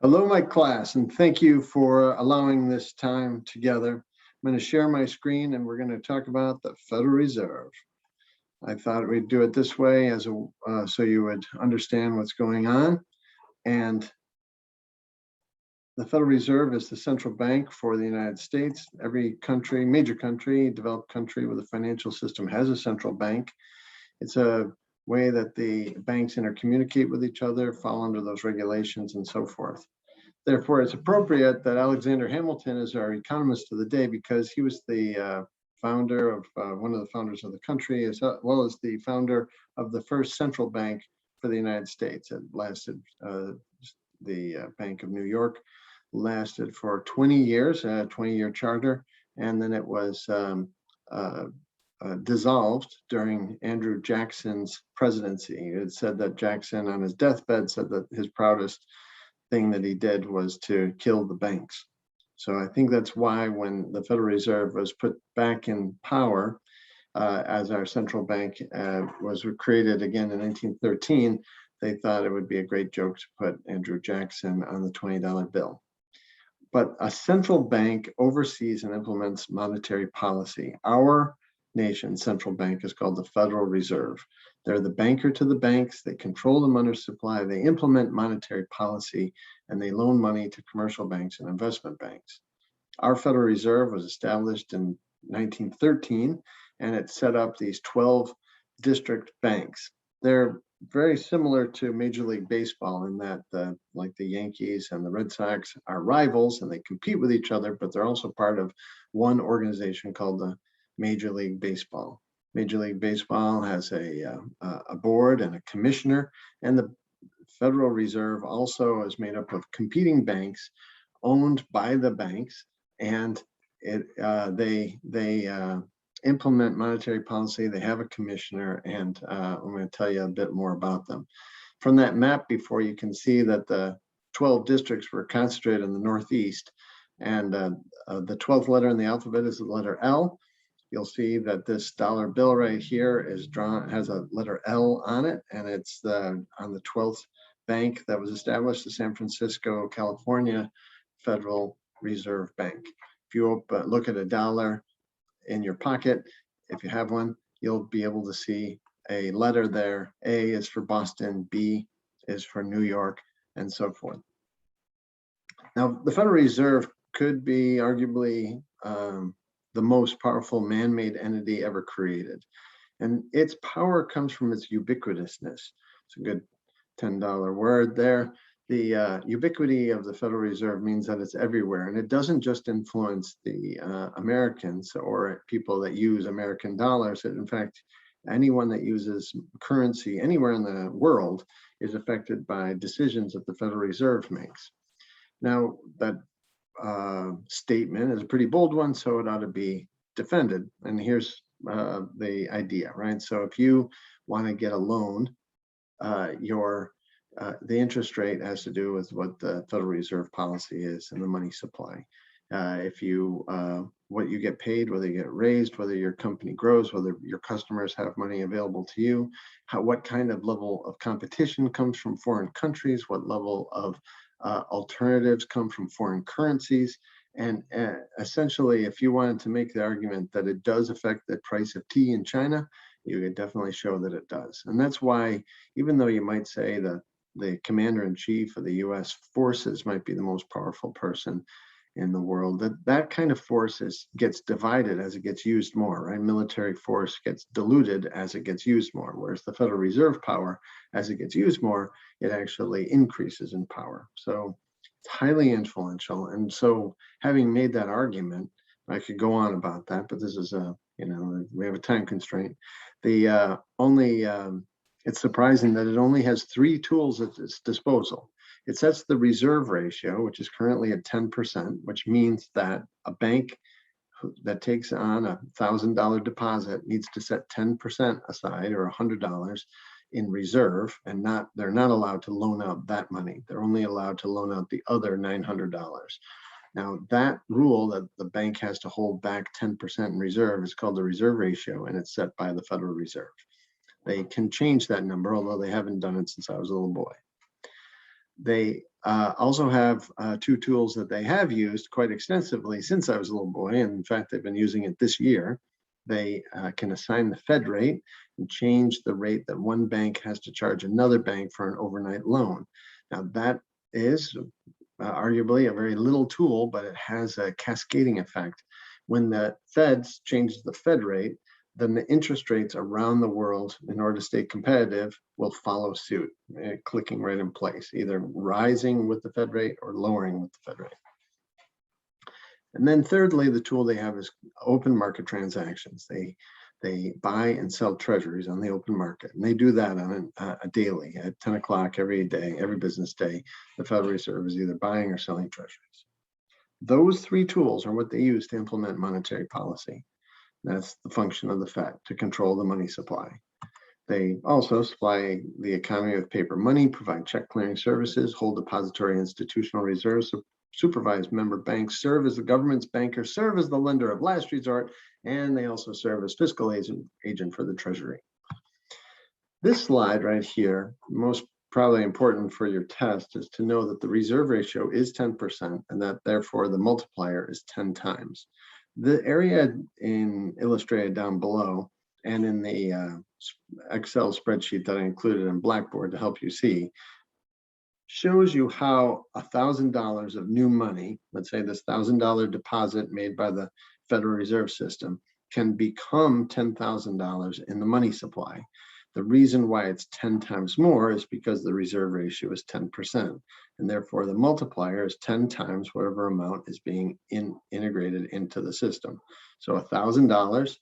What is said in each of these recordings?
Hello, my class, and thank you for allowing this time together. I'm going to share my screen and we're going to talk about the Federal Reserve. I thought we'd do it this way so you would understand what's going on. And the Federal Reserve is the central bank for the United States. Every country, major country, developed country with a financial system has a central bank. It's a way that the banks intercommunicate with each other, fall under those regulations, and so forth. Therefore, it's appropriate that Alexander Hamilton is our economist of the day because he was the founder of one of the founders of the country, as well as the founder of the first central bank for the United States. It lasted, the Bank of New York lasted for 20 years, a 20-year charter, and then it was dissolved during Andrew Jackson's presidency. It said that Jackson, on his deathbed, said that his proudest thing that he did was to kill the banks. So I think that's why when the Federal Reserve was put back in power as our central bank was created again in 1913, they thought it would be a great joke to put Andrew Jackson on the $20 bill. But a central bank oversees and implements monetary policy. Our nation's central bank is called the Federal Reserve. They're the banker to the banks. They control the money supply. They implement monetary policy, and they loan money to commercial banks and investment banks. Our Federal Reserve was established in 1913, and it set up these 12 district banks. They're very similar to Major League Baseball in that like the Yankees and the Red Sox are rivals and they compete with each other, but they're also part of one organization called the Major League Baseball. Major League Baseball has a board and a commissioner, and the Federal Reserve also is made up of competing banks owned by the banks, and they implement monetary policy. They have a commissioner, and I'm going to tell you a bit more about them. From that map before, you can see that the 12 districts were concentrated in the Northeast, and the 12th letter in the alphabet is the letter L. You'll see that this dollar bill right here is has a letter L on it, and it's on the 12th bank that was established, the San Francisco, California Federal Reserve Bank. If you look at a dollar in your pocket, if you have one, you'll be able to see a letter there. A is for Boston, B is for New York, and so forth. Now, the Federal Reserve could be arguably the most powerful man-made entity ever created. And its power comes from its ubiquitousness. It's a good $10 word there. The ubiquity of the Federal Reserve means that it's everywhere, and it doesn't just influence the Americans or people that use American dollars. In fact, anyone that uses currency anywhere in the world is affected by decisions that the Federal Reserve makes. Now, that statement is a pretty bold one, so it ought to be defended. And here's the idea, right? So if you want to get a loan, the interest rate has to do with what the Federal Reserve policy is and the money supply. If you what you get paid, whether you get raised, whether your company grows, whether your customers have money available to you, what kind of level of competition comes from foreign countries, what level of alternatives come from foreign currencies. And essentially, if you wanted to make the argument that it does affect the price of tea in China, you could definitely show that it does. And that's why, even though you might say that the commander-in-chief of the US forces might be the most powerful person in the world, that kind of force gets divided as it gets used more, right? Military force gets diluted as it gets used more, whereas the Federal Reserve power, as it gets used more, it actually increases in power. So it's highly influential. And so having made that argument, I could go on about that, but this is we have a time constraint. It's surprising that it only has 3 tools at its disposal. It sets the reserve ratio, which is currently at 10%, which means that a bank that takes on a $1,000 deposit needs to set 10% aside, or $100 in reserve, and they're not allowed to loan out that money. They're only allowed to loan out the other $900. Now, that rule that the bank has to hold back 10% in reserve is called the reserve ratio, and it's set by the Federal Reserve. They can change that number, although they haven't done it since I was a little boy. They also have two tools that they have used quite extensively since I was a little boy. And in fact, they've been using it this year. They can assign the Fed rate and change the rate that one bank has to charge another bank for an overnight loan. Now, that is arguably a very little tool, but it has a cascading effect. When the Fed changes the Fed rate, then the interest rates around the world, in order to stay competitive, will follow suit, clicking right in place, either rising with the Fed rate or lowering with the Fed rate. And then thirdly, the tool they have is open market transactions. They buy and sell treasuries on the open market, and they do that on a daily at 10 o'clock every day, every business day. The Federal Reserve is either buying or selling treasuries. Those three tools are what they use to implement monetary policy. That's the function of the Fed, to control the money supply. They also supply the economy with paper money, provide check clearing services, hold depository institutional reserves, supervise member banks, serve as the government's banker, serve as the lender of last resort, and they also serve as fiscal agent for the Treasury. This slide right here, most probably important for your test, is to know that the reserve ratio is 10% and that therefore the multiplier is 10 times. The area illustrated down below and in the Excel spreadsheet that I included in Blackboard to help you see, shows you how $1,000 of new money, let's say this $1,000 deposit made by the Federal Reserve System, can become $10,000 in the money supply. The reason why it's 10 times more is because the reserve ratio is 10%, and therefore the multiplier is 10 times whatever amount is being integrated into the system. So $1,000,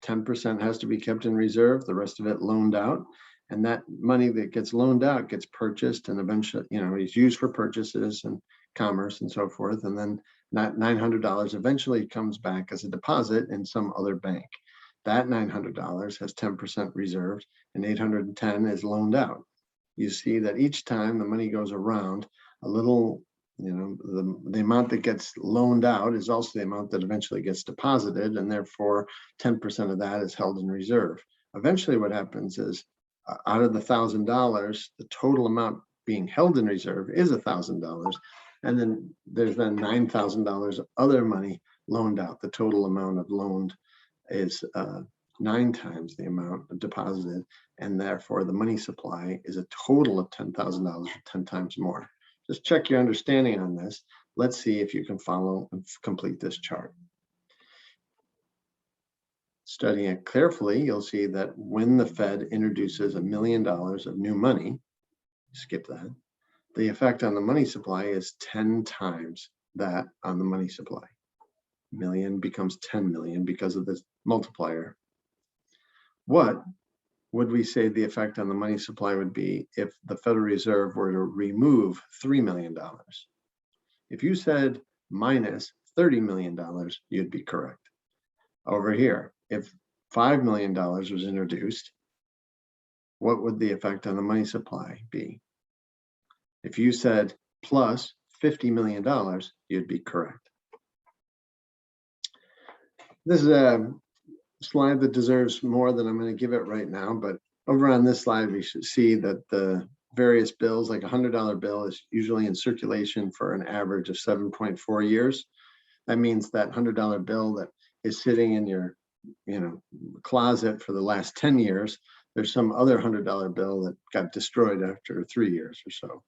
10% has to be kept in reserve, the rest of it loaned out. And that money that gets loaned out gets purchased and eventually, is used for purchases and commerce and so forth. And then that $900 eventually comes back as a deposit in some other bank. That $900 has 10% reserved and 810 is loaned out. You see that each time the money goes around, a little, the amount that gets loaned out is also the amount that eventually gets deposited, and therefore 10% of that is held in reserve. Eventually what happens is, out of the $1,000, the total amount being held in reserve is $1,000, and then there's then $9,000 of other money loaned out. The total amount of loaned is 9 times the amount deposited, and therefore the money supply is a total of $10,000, 10 times more. Just check your understanding on this. Let's see if you can follow and complete this chart. Studying it carefully, you'll see that when the Fed introduces $1 million of new money, skip that, the effect on the money supply is 10 times that on the money supply. Million becomes 10 million because of this multiplier. What would we say the effect on the money supply would be if the Federal Reserve were to remove $3 million? If you said minus $30 million, you'd be correct. Over here, if $5 million was introduced, what would the effect on the money supply be? If you said plus $50 million, you'd be correct. This is a slide that deserves more than I'm going to give it right now, but over on this slide, we should see that the various bills, like a $100 bill, is usually in circulation for an average of 7.4 years. That means that $100 bill that is sitting in your closet for the last 10 years, there's some other $100 bill that got destroyed after 3 years or so.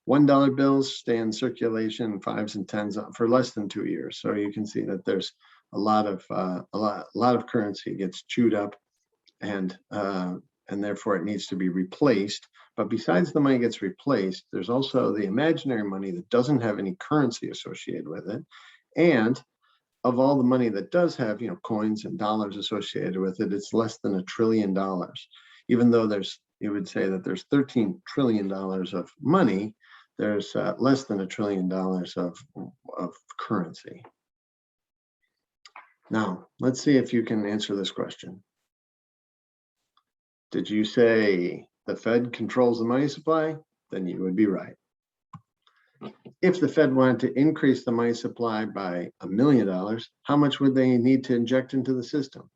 $1 bills stay in circulation, 5s and 10s for less than 2 years. So you can see that there's a lot of currency gets chewed up, and therefore it needs to be replaced. But besides the money gets replaced, there's also the imaginary money that doesn't have any currency associated with it, and of all the money that does have, coins and dollars associated with it, it's less than $1 trillion. Even though you would say that there's $13 trillion of money, there's less than $1 trillion of currency. Now, let's see if you can answer this question. Did you say the Fed controls the money supply? Then you would be right. If the Fed wanted to increase the money supply by $1 million, how much would they need to inject into the system?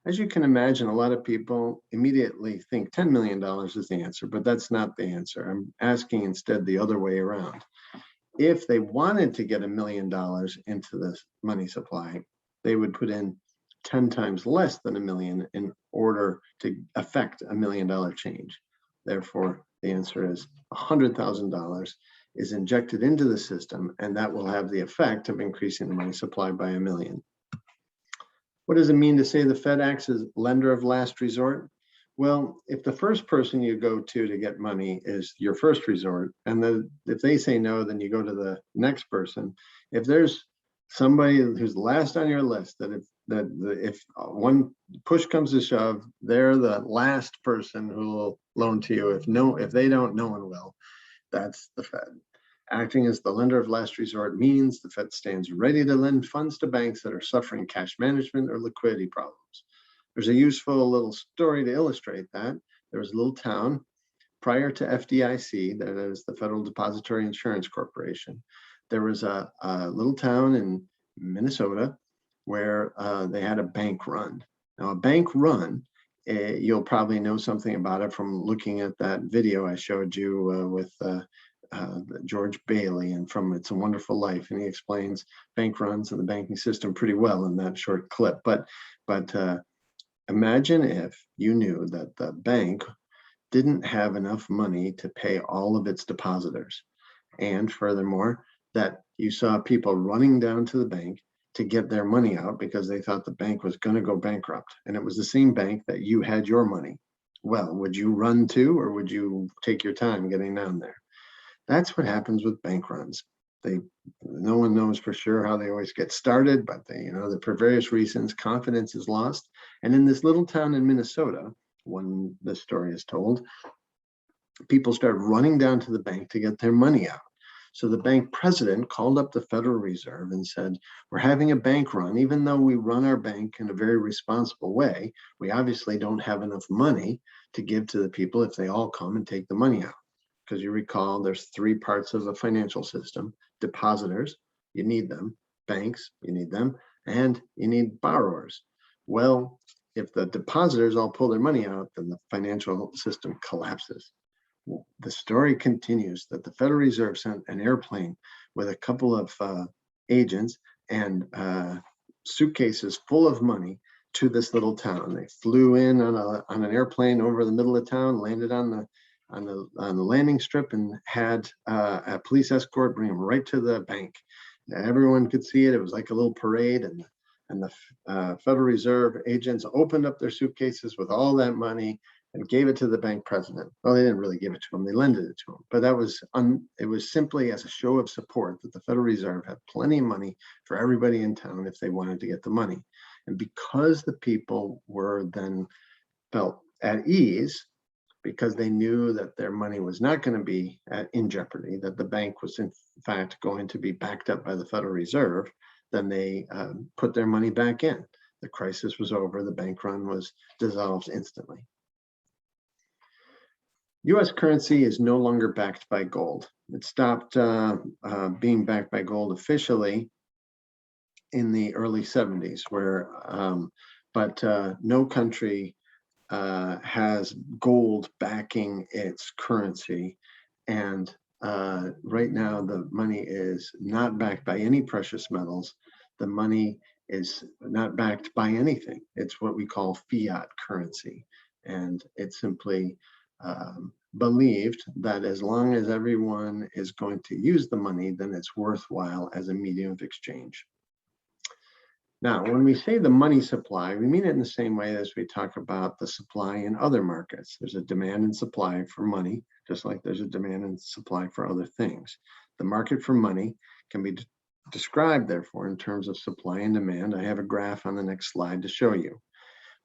As you can imagine, a lot of people immediately think $10 million is the answer, but that's not the answer. I'm asking instead the other way around. If they wanted to get $1 million into this money supply, they would put in 10 times less than $1 million in order to affect $1 million change. Therefore, the answer is $100,000 is injected into the system, and that will have the effect of increasing the money supply by $1 million. What does it mean to say the Fed acts as lender of last resort? Well, if the first person you go to get money is your first resort, and then if they say no, then you go to the next person. If there's somebody who's last on your list, if one push comes to shove, they're the last person who will loan to you. If they don't, no one will. That's the Fed. Acting as the lender of last resort means the Fed stands ready to lend funds to banks that are suffering cash management or liquidity problems. There's a useful little story to illustrate that. There was a little town prior to FDIC, that is the Federal Depository Insurance Corporation. There was a little town in Minnesota where they had a bank run. Now, a bank run, you'll probably know something about it from looking at that video I showed you with George Bailey and from It's a Wonderful Life, and he explains bank runs and the banking system pretty well in that short clip. But imagine if you knew that the bank didn't have enough money to pay all of its depositors, and furthermore, that you saw people running down to the bank to get their money out because they thought the bank was going to go bankrupt, and it was the same bank that you had your money. Well, would you run too, or would you take your time getting down there? That's what happens with bank runs. No one knows for sure how they always get started, but for various reasons, confidence is lost. And in this little town in Minnesota, when the story is told, people start running down to the bank to get their money out. So the bank president called up the Federal Reserve and said, we're having a bank run. Even though we run our bank in a very responsible way, we obviously don't have enough money to give to the people if they all come and take the money out. Because you recall, there's three parts of the financial system: depositors, you need them; banks, you need them; and you need borrowers. Well, if the depositors all pull their money out, then the financial system collapses. The story continues that the Federal Reserve sent an airplane with a couple of agents and suitcases full of money to this little town. They flew in on an airplane over the middle of town, landed on the landing strip, and had a police escort bring them right to the bank. Now, everyone could see it. It was like a little parade, and the Federal Reserve agents opened up their suitcases with all that money and gave it to the bank president. Well, they didn't really give it to him; they lended it to him. But it was simply as a show of support that the Federal Reserve had plenty of money for everybody in town if they wanted to get the money. And because the people were then felt at ease, because they knew that their money was not going to be in jeopardy, that the bank was in fact going to be backed up by the Federal Reserve, then they put their money back in. The crisis was over. The bank run was dissolved instantly. US currency is no longer backed by gold. It stopped being backed by gold officially in the early 70s, but no country has gold backing its currency. And right now, the money is not backed by any precious metals. The money is not backed by anything. It's what we call fiat currency. And it's simply believed that as long as everyone is going to use the money, then it's worthwhile as a medium of exchange. Now, when we say the money supply, we mean it in the same way as we talk about the supply in other markets. There's a demand and supply for money, just like there's a demand and supply for other things. The market for money can be described, therefore, in terms of supply and demand. I have a graph on the next slide to show you.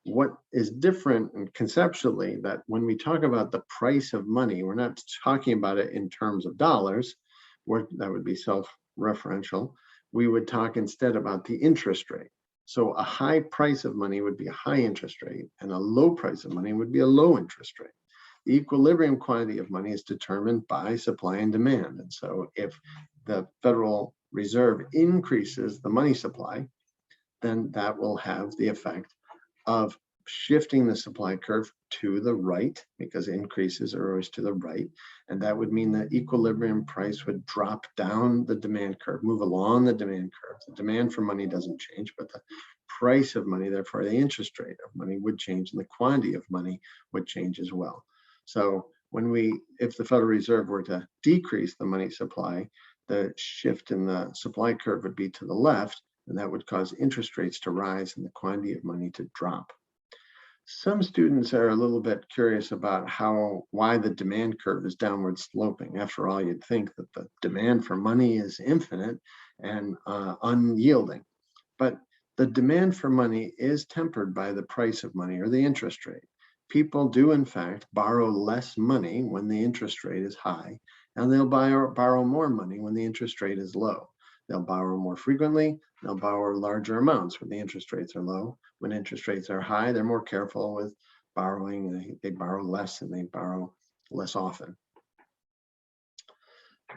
What is different and conceptually, that when we talk about the price of money, we're not talking about it in terms of dollars, that would be self-referential. We would talk instead about the interest rate. So a high price of money would be a high interest rate, and a low price of money would be a low interest rate. The equilibrium quantity of money is determined by supply and demand. And so if the Federal Reserve increases the money supply, then that will have the effect of shifting the supply curve to the right, because increases are always to the right. And that would mean that equilibrium price would drop down the demand curve, move along the demand curve. The demand for money doesn't change, but the price of money, therefore the interest rate of money would change, and the quantity of money would change as well. So if the Federal Reserve were to decrease the money supply, the shift in the supply curve would be to the left, and that would cause interest rates to rise and the quantity of money to drop. Some students are a little bit curious about why the demand curve is downward sloping. After all, you'd think that the demand for money is infinite and unyielding. But the demand for money is tempered by the price of money, or the interest rate. People do, in fact, borrow less money when the interest rate is high, and they'll borrow more money when the interest rate is low. They'll borrow more frequently, they'll borrow larger amounts when the interest rates are low. When interest rates are high, they're more careful with borrowing. They borrow less and they borrow less often.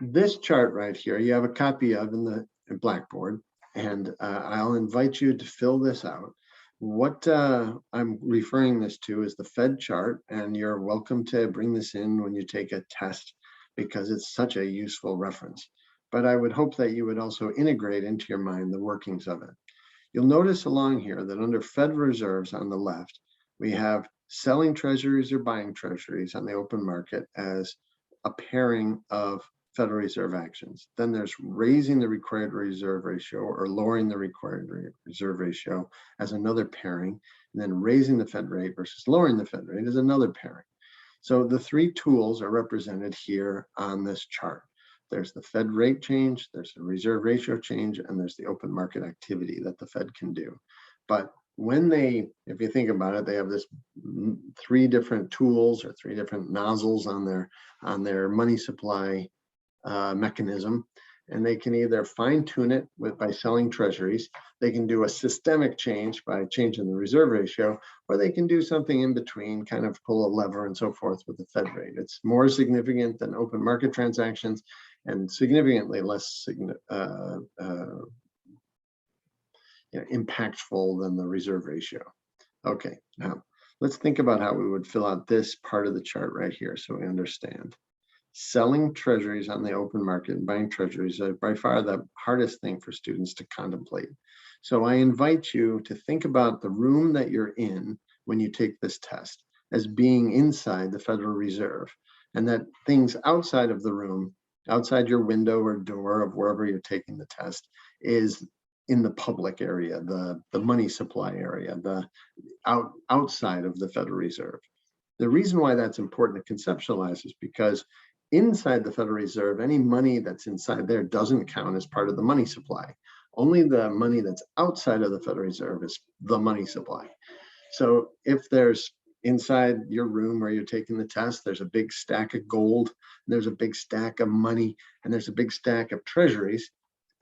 This chart right here, you have a copy of in the Blackboard, and I'll invite you to fill this out. What I'm referring this to is the Fed chart, and you're welcome to bring this in when you take a test because it's such a useful reference. But I would hope that you would also integrate into your mind the workings of it. You'll notice along here that under Fed reserves on the left, we have selling treasuries or buying treasuries on the open market as a pairing of Federal Reserve actions. Then there's raising the required reserve ratio or lowering the required reserve ratio as another pairing, and then raising the Fed rate versus lowering the Fed rate as another pairing. So the three tools are represented here on this chart. There's the Fed rate change, there's the reserve ratio change, and there's the open market activity that the Fed can do. But if you think about it, they have this three different tools or three different nozzles on their money supply mechanism, and they can either fine tune it by selling treasuries, they can do a systemic change by changing the reserve ratio, or they can do something in between, kind of pull a lever and so forth with the Fed rate. It's more significant than open market transactions and significantly less impactful than the reserve ratio. Okay, now let's think about how we would fill out this part of the chart right here so we understand. Selling treasuries on the open market and buying treasuries are by far the hardest thing for students to contemplate. So I invite you to think about the room that you're in when you take this test as being inside the Federal Reserve, and that things outside of the room, outside your window or door of wherever you're taking the test, is in the public area, the money supply area, the outside of the Federal Reserve. The reason why that's important to conceptualize is because inside the Federal Reserve, any money that's inside there doesn't count as part of the money supply. Only the money that's outside of the Federal Reserve is the money supply. So if there's inside your room where you're taking the test, there's a big stack of gold, there's a big stack of money, and there's a big stack of treasuries,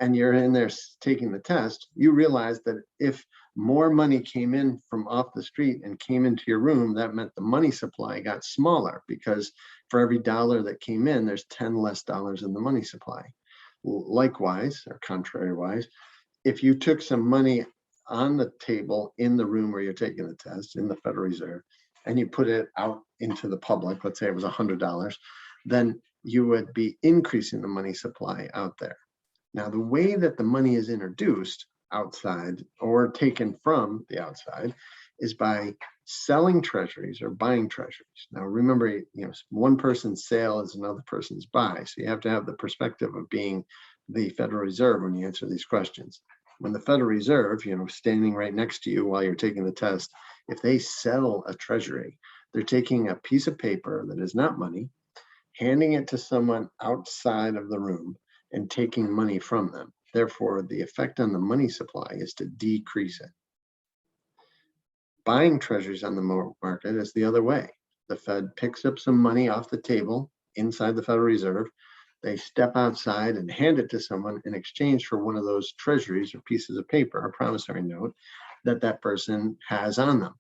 and you're in there taking the test, you realize that if more money came in from off the street and came into your room, that meant the money supply got smaller, because for every dollar that came in, there's 10 less dollars in the money supply. Likewise, or contrary-wise, if you took some money on the table in the room where you're taking the test in the Federal Reserve, and you put it out into the public, let's say it was $100, then you would be increasing the money supply out there. Now, the way that the money is introduced outside or taken from the outside is by selling treasuries or buying treasuries. Now, remember, one person's sale is another person's buy. So you have to have the perspective of being the Federal Reserve when you answer these questions. When the Federal Reserve, standing right next to you while you're taking the test, if they sell a treasury, they're taking a piece of paper that is not money, handing it to someone outside of the room, and taking money from them. Therefore, the effect on the money supply is to decrease it. Buying treasuries on the market is the other way. The Fed picks up some money off the table inside the Federal Reserve. They step outside and hand it to someone in exchange for one of those treasuries or pieces of paper, a promissory note, that person has on them.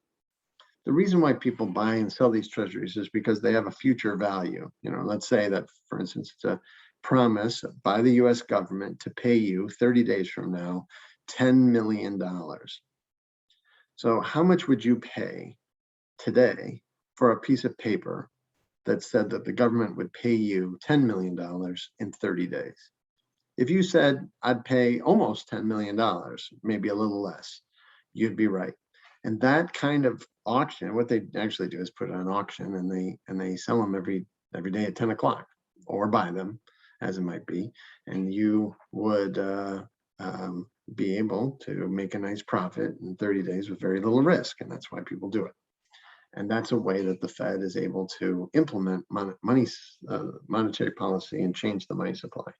The reason why people buy and sell these treasuries is because they have a future value. Let's say that, for instance, it's a promise by the US government to pay you 30 days from now, $10 million. So how much would you pay today for a piece of paper that said that the government would pay you $10 million in 30 days. If you said, I'd pay almost $10 million, maybe a little less, you'd be right. And that kind of auction, what they actually do is put it on auction, and they sell them every day at 10 o'clock, or buy them, as it might be. And you would be able to make a nice profit in 30 days with very little risk. And that's why people do it. And that's a way that the Fed is able to implement monetary policy and change the money supply.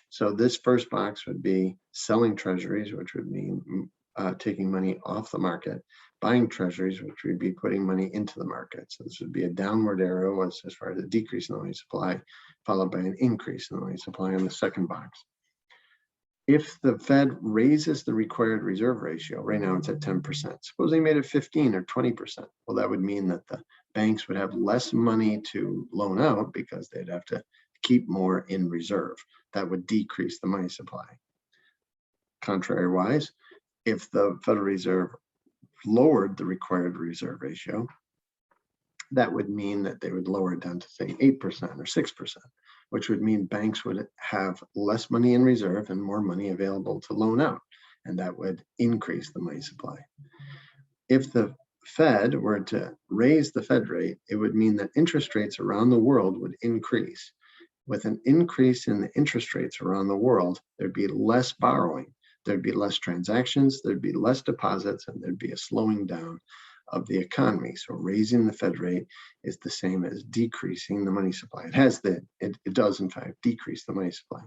So this first box would be selling treasuries, which would mean taking money off the market, buying treasuries, which would be putting money into the market. So this would be a downward arrow as far as a decrease in the money supply, followed by an increase in the money supply in the second box. If the Fed raises the required reserve ratio, right now it's at 10%. Suppose they made it 15 or 20%. Well, that would mean that the banks would have less money to loan out because they'd have to keep more in reserve. That would decrease the money supply. Contrary-wise, if the Federal Reserve lowered the required reserve ratio, that would mean that they would lower it down to, say, 8% or 6%, which would mean banks would have less money in reserve and more money available to loan out, and that would increase the money supply. If the Fed were to raise the Fed rate, it would mean that interest rates around the world would increase. With an increase in the interest rates around the world, there'd be less borrowing, there'd be less transactions, there'd be less deposits, and there'd be a slowing down of the economy. So raising the Fed rate is the same as decreasing the money supply. It does in fact decrease the money supply.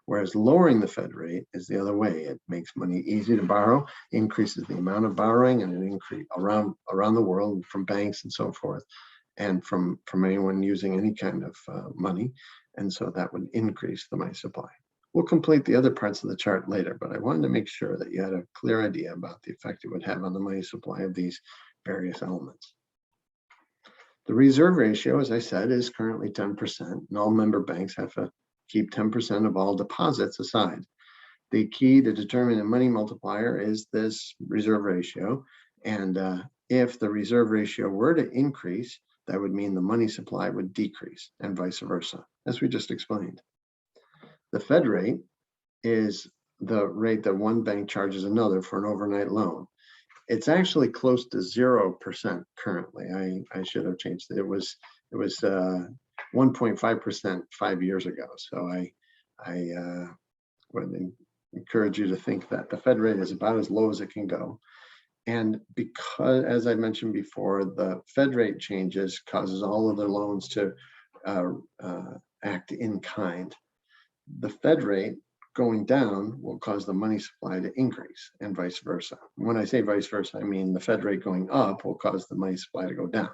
Whereas lowering the Fed rate is the other way. It makes money easy to borrow, increases the amount of borrowing, and it increases around the world from banks and so forth, and from anyone using any kind of money. And so that would increase the money supply. We'll complete the other parts of the chart later, but I wanted to make sure that you had a clear idea about the effect it would have on the money supply of these various elements. The reserve ratio, as I said, is currently 10%, and all member banks have to keep 10% of all deposits aside. The key to determining a money multiplier is this reserve ratio, and if the reserve ratio were to increase, that would mean the money supply would decrease, and vice versa, as we just explained. The Fed rate is the rate that one bank charges another for an overnight loan. It's actually close to 0% currently. I should have changed it. It was 1.5% 5 years ago. So I would encourage you to think that the Fed rate is about as low as it can go. And because, as I mentioned before, the Fed rate changes causes all of their loans to act in kind. The Fed rate going down will cause the money supply to increase, and vice versa. When I say vice versa, I mean the Fed rate going up will cause the money supply to go down.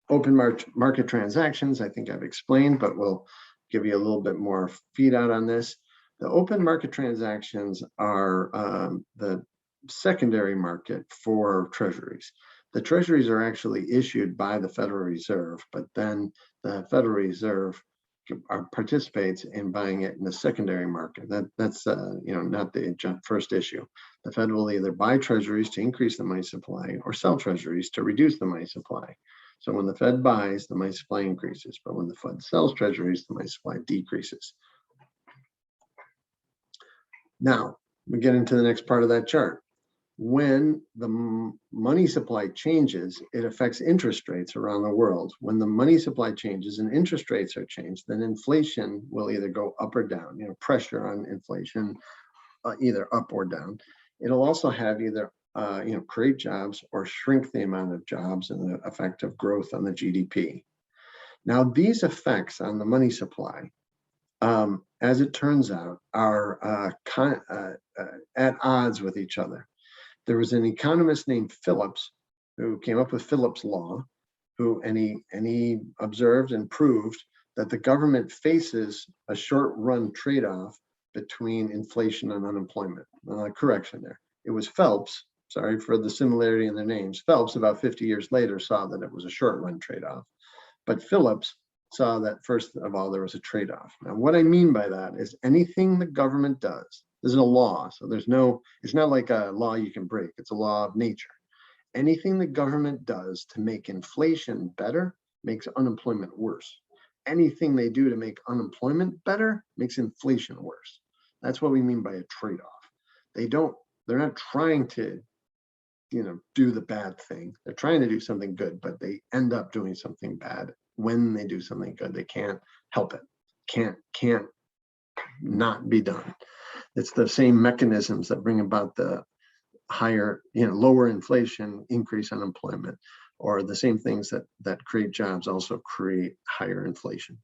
Open market transactions, I think I've explained, but we'll give you a little bit more feed out on this. The open market transactions are the secondary market for treasuries. The treasuries are actually issued by the Federal Reserve, but then the Federal Reserve participates in buying it in the secondary market. That's not the first issue. The Fed will either buy treasuries to increase the money supply or sell treasuries to reduce the money supply. So when the Fed buys, the money supply increases, but when the Fed sells treasuries, the money supply decreases. Now, we get into the next part of that chart. When the money supply changes, it affects interest rates around the world. When the money supply changes and interest rates are changed, then inflation will either go up or down, pressure on inflation, either up or down. It'll also have either, create jobs or shrink the amount of jobs and the effect of growth on the GDP. Now, these effects on the money supply, as it turns out, are at odds with each other. There was an economist named Phillips who came up with Phillips' law, and he observed and proved that the government faces a short-run trade-off between inflation and unemployment. Correction there. It was Phelps, sorry for the similarity in their names. Phelps, about 50 years later, saw that it was a short-run trade-off. But Phillips saw that, first of all, there was a trade-off. Now, what I mean by that is anything the government does, this is a law, so it's not like a law you can break. It's a law of nature. Anything the government does to make inflation better makes unemployment worse. Anything they do to make unemployment better makes inflation worse. That's what we mean by a trade-off. They're not trying to, do the bad thing. They're trying to do something good, but they end up doing something bad when they do something good. They can't help it. Can't not be done. It's the same mechanisms that bring about the higher, lower inflation, increase unemployment, or the same things that create jobs also create higher inflation.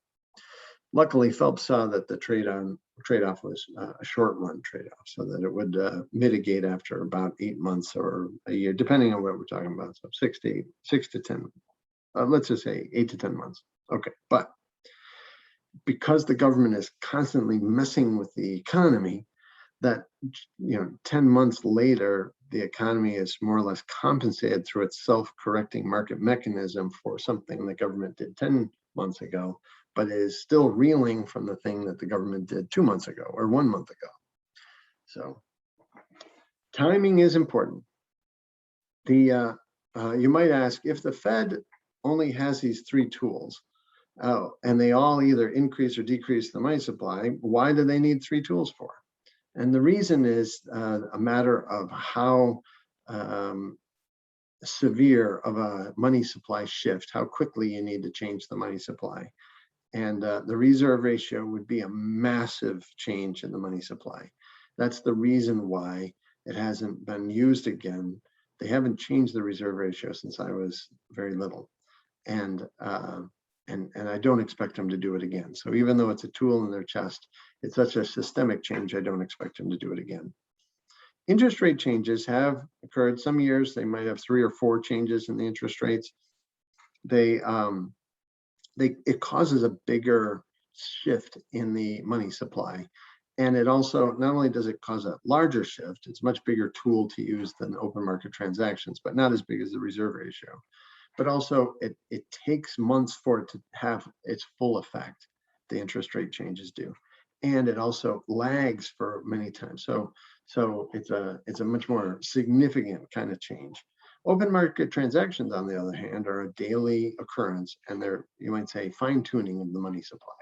Luckily, Phelps saw that the trade-off was a short-run trade-off, so that it would mitigate after about 8 months or a year, depending on what we're talking about. So 6 to 10, let's just say 8 to 10 months. Okay, but because the government is constantly messing with the economy, that 10 months later, the economy is more or less compensated through its self-correcting market mechanism for something the government did 10 months ago, but is still reeling from the thing that the government did 2 months ago or 1 month ago. So timing is important. You might ask, if the Fed only has these 3 tools, and they all either increase or decrease the money supply, why do they need 3 tools for? And the reason is a matter of how severe of a money supply shift, how quickly you need to change the money supply. And the reserve ratio would be a massive change in the money supply. That's the reason why it hasn't been used again. They haven't changed the reserve ratio since I was very little. And I don't expect them to do it again. So even though it's a tool in their chest, it's such a systemic change, I don't expect them to do it again. Interest rate changes have occurred. Some years they might have 3 or 4 changes in the interest rates. It causes a bigger shift in the money supply. And it also, not only does it cause a larger shift, it's a much bigger tool to use than open market transactions, but not as big as the reserve ratio. But also it takes months for it to have its full effect, the interest rate changes do. And it also lags for many times. So it's a much more significant kind of change. Open market transactions, on the other hand, are a daily occurrence, and they're, you might say, fine-tuning of the money supply.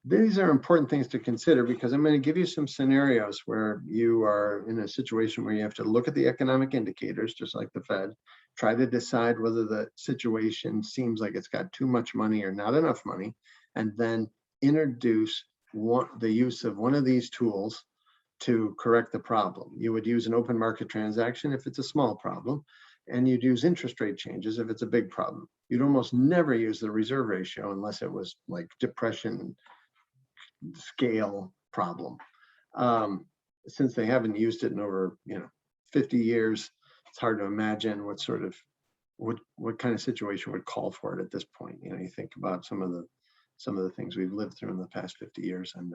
These are important things to consider because I'm going to give you some scenarios where you are in a situation where you have to look at the economic indicators, just like the Fed, try to decide whether the situation seems like it's got too much money or not enough money, and then introduce the use of one of these tools to correct the problem. You would use an open market transaction if it's a small problem, and you'd use interest rate changes if it's a big problem. You'd almost never use the reserve ratio unless it was like depression scale problem. Since they haven't used it in over 50 years, it's hard to imagine what kind of situation would call for it at this point. You think about some of the things we've lived through in the past 50 years, and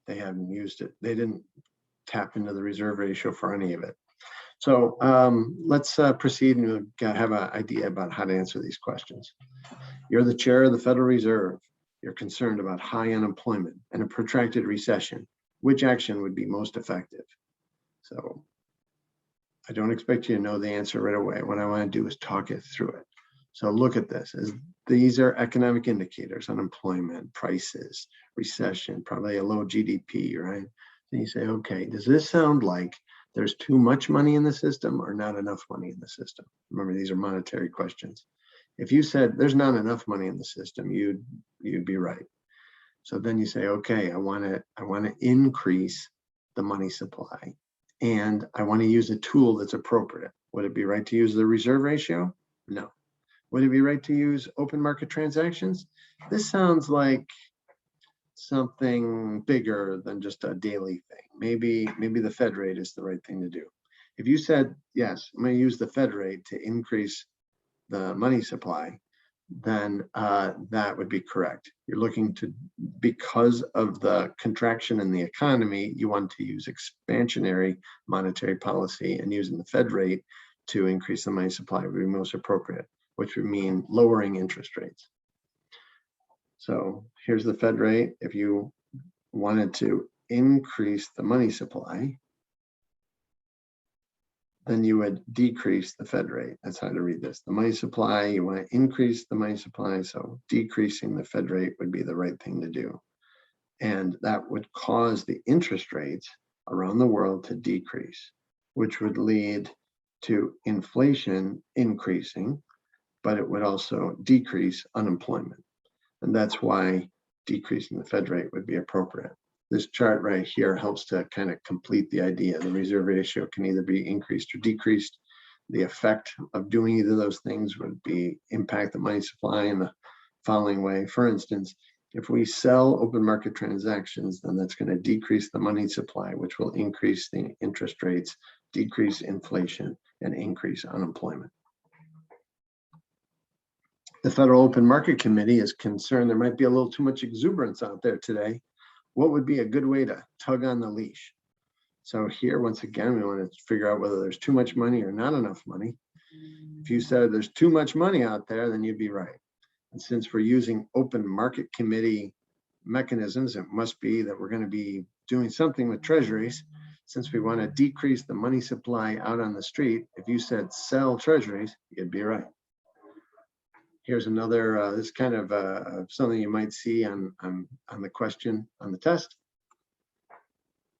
they haven't used it. They didn't tap into the reserve ratio for any of it. So let's proceed and have an idea about how to answer these questions. You're the chair of the Federal Reserve. You're concerned about high unemployment and a protracted recession. Which action would be most effective? So I don't expect you to know the answer right away. What I want to do is talk it through it. So look at this. These are economic indicators: unemployment, prices, recession, probably a low GDP, right? And you say, okay, does this sound like there's too much money in the system or not enough money in the system? Remember, these are monetary questions. If you said there's not enough money in the system, you'd be right. So then you say, okay, I want to increase the money supply, and I want to use a tool that's appropriate. Would it be right to use the reserve ratio? No. Would it be right to use open market transactions? This sounds like something bigger than just a daily thing. Maybe the Fed rate is the right thing to do. If you said, yes, I'm going to use the Fed rate to increase the money supply, then that would be correct. You're looking to, because of the contraction in the economy, you want to use expansionary monetary policy, and using the Fed rate to increase the money supply would be most appropriate, which would mean lowering interest rates. So here's the Fed rate. If you wanted to increase the money supply, then you would decrease the Fed rate. That's how to read this. The money supply, you want to increase the money supply, so decreasing the Fed rate would be the right thing to do. And that would cause the interest rates around the world to decrease, which would lead to inflation increasing, but it would also decrease unemployment. And that's why decreasing the Fed rate would be appropriate. This chart right here helps to kind of complete the idea. The reserve ratio can either be increased or decreased. The effect of doing either of those things would be impact the money supply in the following way. For instance, if we sell open market transactions, then that's going to decrease the money supply, which will increase the interest rates, decrease inflation, and increase unemployment. The Federal Open Market Committee is concerned there might be a little too much exuberance out there today. What would be a good way to tug on the leash? So here, once again, we want to figure out whether there's too much money or not enough money. If you said there's too much money out there, then you'd be right. And since we're using open market committee mechanisms, it must be that we're going to be doing something with treasuries. Since we want to decrease the money supply out on the street, if you said sell treasuries, you'd be right. Here's another, this is kind of something you might see on the question on the test.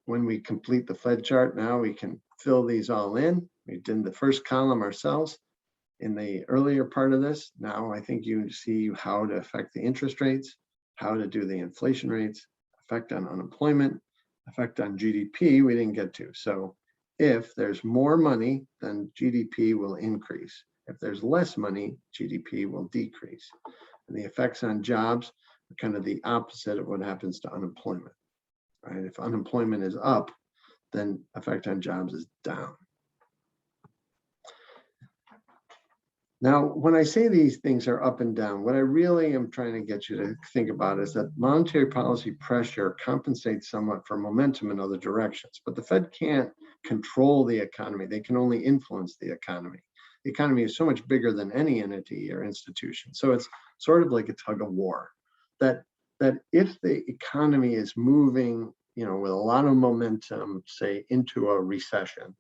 When we complete the Fed chart now, we can fill these all in. We did the first column ourselves in the earlier part of this. Now I think you see how to affect the interest rates, how to do the inflation rates, effect on unemployment, effect on GDP we didn't get to. So if there's more money, then GDP will increase. If there's less money, GDP will decrease. And the effects on jobs are kind of the opposite of what happens to unemployment, right? If unemployment is up, then effect on jobs is down. Now, when I say these things are up and down, what I really am trying to get you to think about is that monetary policy pressure compensates somewhat for momentum in other directions, but the Fed can't control the economy. They can only influence the economy. The economy is so much bigger than any entity or institution. So it's sort of like a tug of war, that if the economy is moving, with a lot of momentum, say into a recession,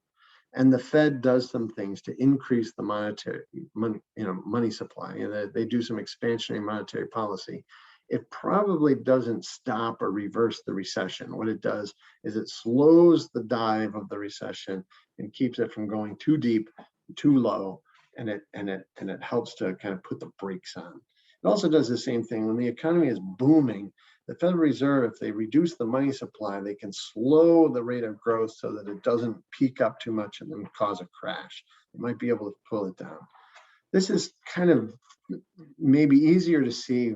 and the Fed does some things to increase the monetary money supply, and they do some expansionary monetary policy, it probably doesn't stop or reverse the recession. What it does is it slows the dive of the recession and keeps it from going too deep, too low, and it helps to kind of put the brakes on. It also does the same thing when the economy is booming. The Federal Reserve, if they reduce the money supply, they can slow the rate of growth so that it doesn't peak up too much and then cause a crash. They might be able to pull it down. This is kind of maybe easier to see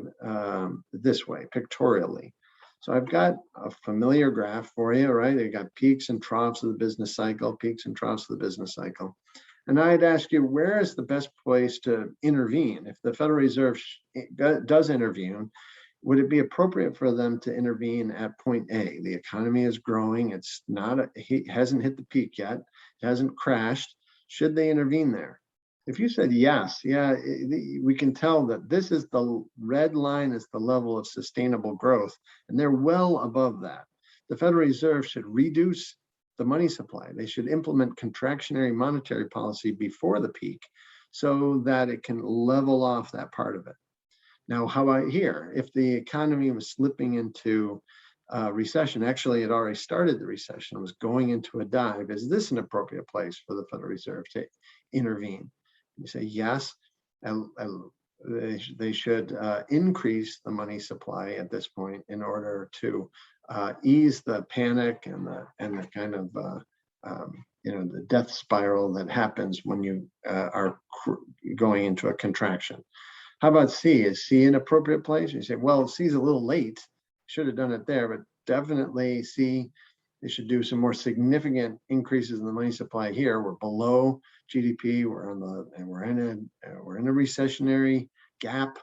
this way, pictorially. So I've got a familiar graph for you, right? You've got peaks and troughs of the business cycle, peaks and troughs of the business cycle. And I'd ask you, where is the best place to intervene? If the Federal Reserve does intervene, would it be appropriate for them to intervene at point A? The economy is growing. It's not, it hasn't hit the peak yet. It hasn't crashed. Should they intervene there? If you said yes, we can tell that this is the red line is the level of sustainable growth, and they're well above that. The Federal Reserve should reduce the money supply. They should implement contractionary monetary policy before the peak so that it can level off that part of it. Now, how about here? If the economy was slipping into recession, actually it already started the recession, was going into a dive, is this an appropriate place for the Federal Reserve to intervene? You say yes, they should increase the money supply at this point in order to ease the panic and the kind of the death spiral that happens when you are going into a contraction. How about C? Is C an appropriate place? You say, well, C is a little late. Should have done it there, but definitely C. They should do some more significant increases in the money supply here. We're below GDP. We're in a recessionary gap,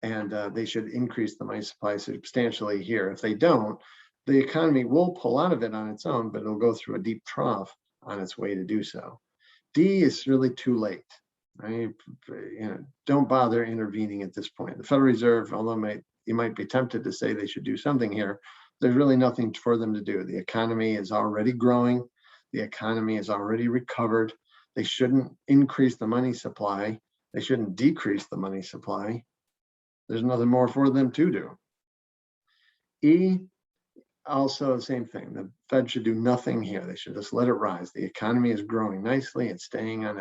and they should increase the money supply substantially here. If they don't, the economy will pull out of it on its own, but it'll go through a deep trough on its way to do so. D is really too late. Right? Don't bother intervening at this point. The Federal Reserve, although you might be tempted to say they should do something here, there's really nothing for them to do. The economy is already growing. The economy is already recovered. They shouldn't increase the money supply. They shouldn't decrease the money supply. There's nothing more for them to do. E, also the same thing. The Fed should do nothing here. They should just let it rise. The economy is growing nicely. It's staying on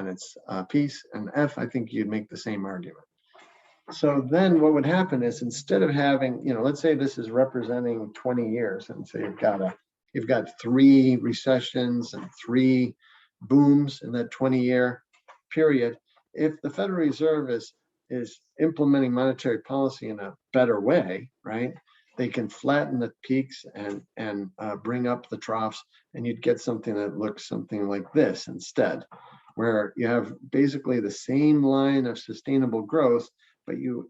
its piece. And F, I think you'd make the same argument. So then what would happen is, instead of having, let's say this is representing 20 years, and so you've got 3 recessions and 3 booms in that 20-year period. If the Federal Reserve is implementing monetary policy in a better way, right? They can flatten the peaks and bring up the troughs, and you'd get something that looks something like this instead, where you have basically the same line of sustainable growth, but you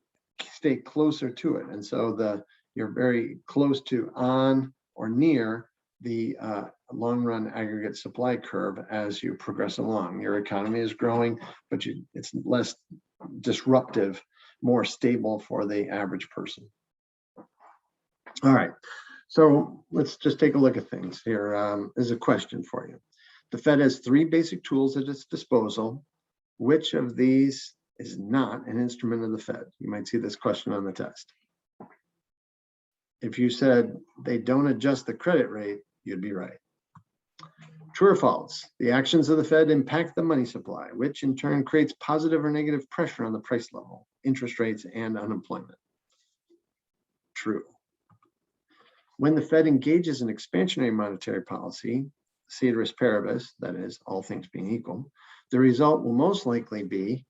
stay closer to it. And so you're very close to on or near the long run aggregate supply curve as you progress along. Your economy is growing, but it's less disruptive, more stable for the average person. All right, so let's just take a look at things here. There's a question for you. The Fed has 3 basic tools at its disposal. Which of these is not an instrument of the Fed? You might see this question on the test. If you said they don't adjust the credit rate, you'd be right. True or false? The actions of the Fed impact the money supply, which in turn creates positive or negative pressure on the price level, interest rates, and unemployment. True. When the Fed engages in expansionary monetary policy, ceteris paribus, that is, all things being equal, the result will most likely be,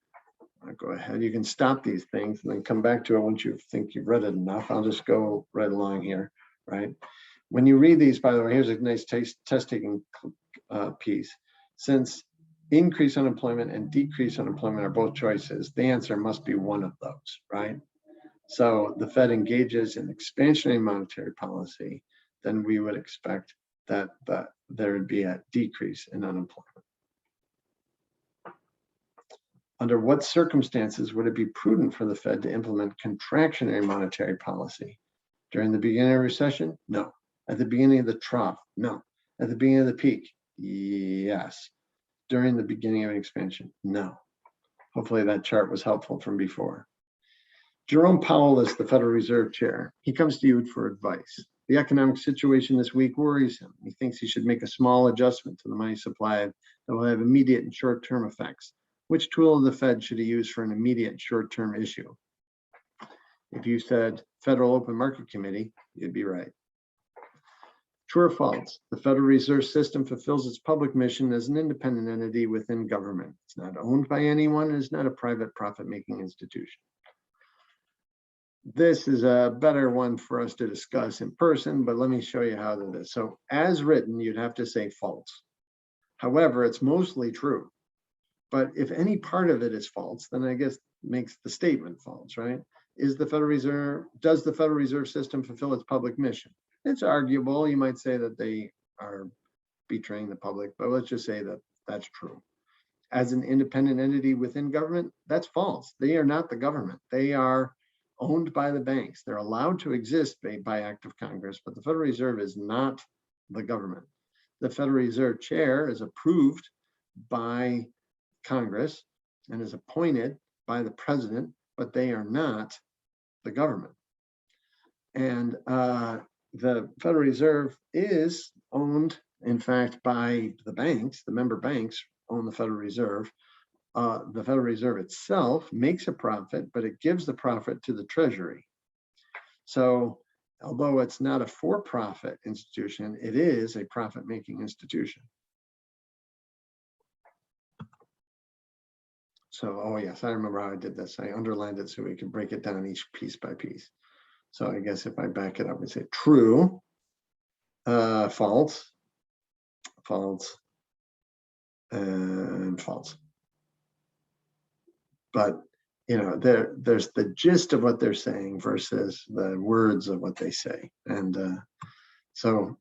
go ahead, you can stop these things and then come back to it once you think you've read it enough. I'll just go right along here, right? When you read these, by the way, here's a nice test-taking piece. Since increase unemployment and decrease unemployment are both choices, the answer must be one of those, right? So the Fed engages in expansionary monetary policy, then we would expect that there would be a decrease in unemployment. Under what circumstances would it be prudent for the Fed to implement contractionary monetary policy? During the beginning of a recession? No. At the beginning of the trough? No. At the beginning of the peak? Yes. During the beginning of an expansion? No. Hopefully that chart was helpful from before. Jerome Powell is the Federal Reserve Chair. He comes to you for advice. The economic situation this week worries him. He thinks he should make a small adjustment to the money supply that will have immediate and short-term effects. Which tool of the Fed should he use for an immediate short-term issue? If you said Federal Open Market Committee, you'd be right. True or false? The Federal Reserve System fulfills its public mission as an independent entity within government. It's not owned by anyone and is not a private profit-making institution. This is a better one for us to discuss in person, but let me show you how it is. So as written, you'd have to say false. However, it's mostly true. But if any part of it is false, then I guess makes the statement false, right? Does the Federal Reserve System fulfill its public mission? It's arguable. You might say that they are betraying the public, but let's just say that that's true. As an independent entity within government, that's false. They are not the government. They are owned by the banks. They're allowed to exist by act of Congress, but the Federal Reserve is not the government. The Federal Reserve Chair is approved by Congress and is appointed by the president, but they are not the government. And the Federal Reserve is owned, in fact, by the banks. The member banks own the Federal Reserve. The Federal Reserve itself makes a profit, but it gives the profit to the Treasury. So although it's not a for-profit institution, it is a profit-making institution. So, oh yes, I remember how I did this. I underlined it so we could break it down each piece by piece. So I guess if I back it up and say true, false, false, and false. But there's the gist of what they're saying versus the words of what they say, and so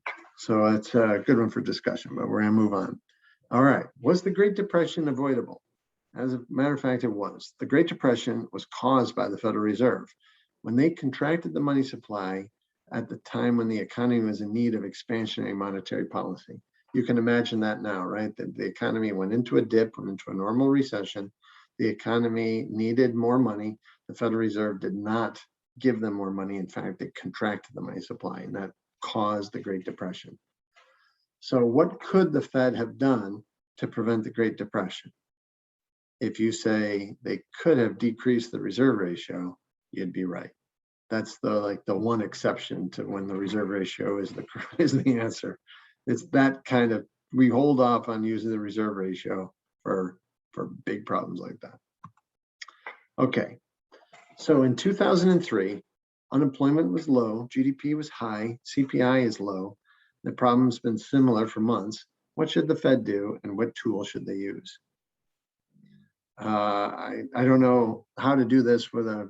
it's a good one for discussion. But we're gonna move on. All right, was the Great Depression avoidable? As a matter of fact, it was. The Great Depression was caused by the Federal Reserve when they contracted the money supply at the time when the economy was in need of expansionary monetary policy. you can imagine that now, right? That the economy went into a dip, went into a normal recession. The economy needed more money. The Federal Reserve did not give them more money. In fact, it contracted the money supply, and that caused the Great Depression. So what could the Fed have done to prevent the Great Depression? If you say they could have decreased the reserve ratio, you'd be right. That's the one exception to when the reserve ratio is the answer. It's that kind of, we hold off on using the reserve ratio for big problems like that. Okay, so in 2003, unemployment was low, GDP was high, CPI is low. The problem's been similar for months. What should the Fed do, and what tool should they use? I don't know how to do this with a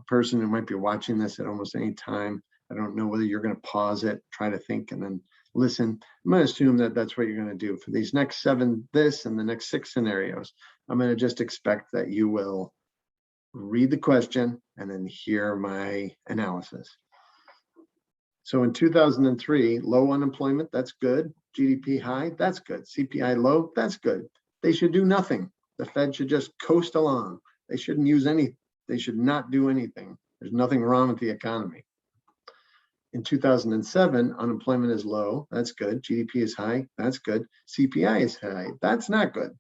person who might be watching this at almost any time. I don't know whether you're going to pause it, try to think, and then listen. I'm going to assume that that's what you're going to do for these next 7, this and the next 6 scenarios. I'm going to just expect that you will read the question and then hear my analysis. So in 2003, low unemployment, that's good. GDP high, that's good. CPI low, that's good. They should do nothing. The Fed should just coast along. They shouldn't use any, they should not do anything. There's nothing wrong with the economy. In 2007, unemployment is low, that's good. GDP is high, that's good. CPI is high, that's not good.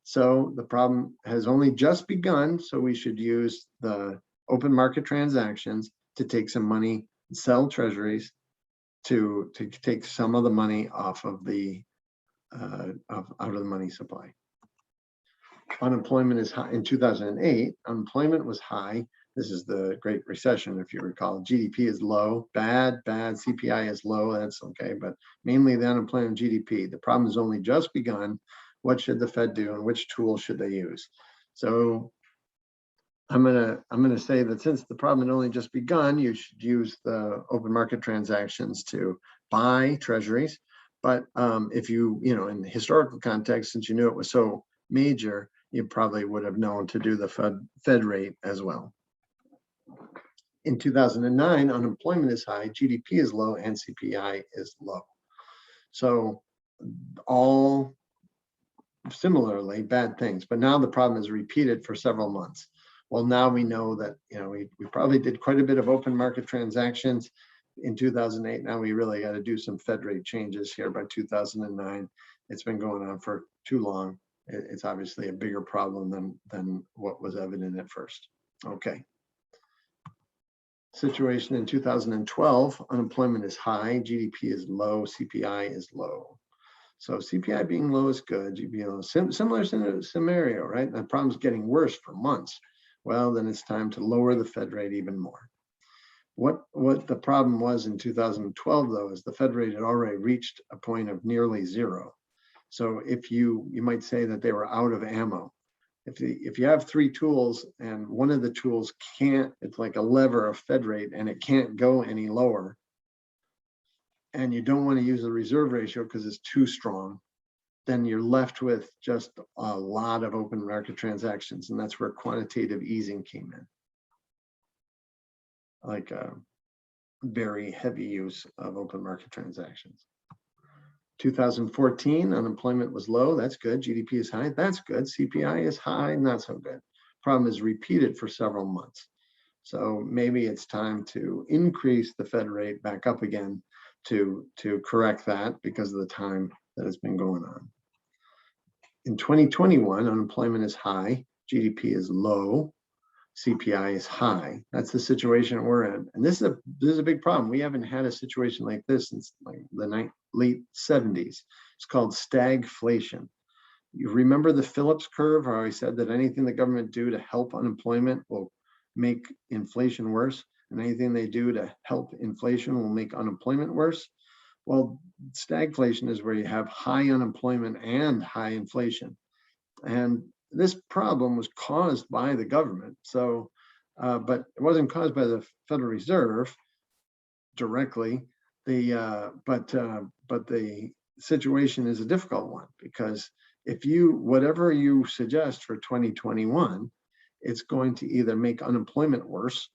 So the problem has only just begun, so we should use the open market transactions to take some money, sell treasuries to take some of the money off of the out of the money supply. Unemployment is high. In 2008, unemployment was high. This is the Great Recession, if you recall. GDP is low, bad. CPI is low, that's okay, but mainly the unemployment GDP. The problem has only just begun. What should the Fed do, and which tool should they use? So I'm gonna say that since the problem had only just begun, you should use the open market transactions to buy treasuries. But if you in the historical context, since you knew it was so major, you probably would have known to do the Fed rate as well. In 2009, unemployment is high, GDP is low, and CPI is low. So all similarly bad things, but now the problem is repeated for several months. Well, now we know that we probably did quite a bit of open market transactions in 2008. Now we really got to do some Fed rate changes here by 2009. It's been going on for too long. It's obviously a bigger problem than what was evident at first. Okay. Situation in 2012, unemployment is high, GDP is low, CPI is low. So CPI being low is good. Similar scenario, right? The problem's getting worse for months. Well, then it's time to lower the Fed rate even more. What the problem was in 2012, though, is the Fed rate had already reached a point of nearly zero. So if you might say that they were out of ammo. If you have 3 tools and one of the tools can't, it's like a lever of Fed rate and it can't go any lower, and you don't want to use the reserve ratio because it's too strong, then you're left with just a lot of open market transactions, and that's where quantitative easing came in. Like a very heavy use of open market transactions. 2014, unemployment was low, that's good. GDP is high, that's good. CPI is high, not so good. Problem is repeated for several months. So maybe it's time to increase the Fed rate back up again to correct that because of the time that has been going on. In 2021, unemployment is high, GDP is low, CPI is high. That's the situation we're in. And this is a big problem. We haven't had a situation like this since like the late 70s. It's called stagflation. You remember the Phillips curve, where I said that anything the government do to help unemployment will make inflation worse, and anything they do to help inflation will make unemployment worse? Well, stagflation is where you have high unemployment and high inflation. And this problem was caused by the government. So, but it wasn't caused by the Federal Reserve directly. But the situation is a difficult one, because if whatever you suggest for 2021, it's going to either make unemployment worse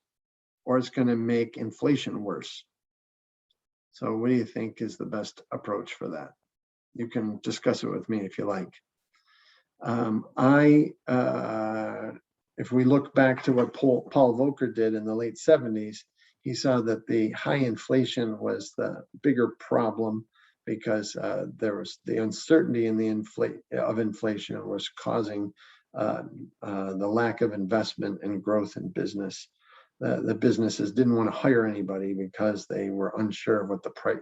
or it's going to make inflation worse. So what do you think is the best approach for that? you can discuss it with me if you like. If we look back to what Paul Volcker did in the late 70s, he saw that the high inflation was the bigger problem because there was the uncertainty in the inflation was causing the lack of investment and growth in business. The businesses didn't want to hire anybody because they were unsure of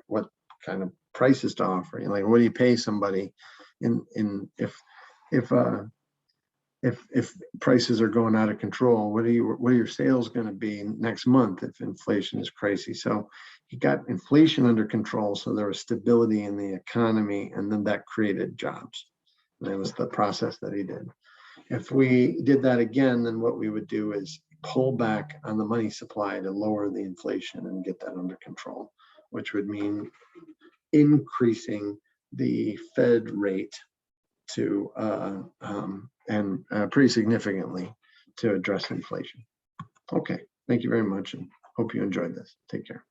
what kind of prices to offer. Like, what do you pay somebody if prices are going out of control? What are your sales going to be next month if inflation is crazy? So he got inflation under control, so there was stability in the economy, and then that created jobs. And that was the process that he did. If we did that again, then what we would do is pull back on the money supply to lower the inflation and get that under control, which would mean increasing the Fed rate to pretty significantly to address inflation. Okay, thank you very much, and hope you enjoyed this. Take care.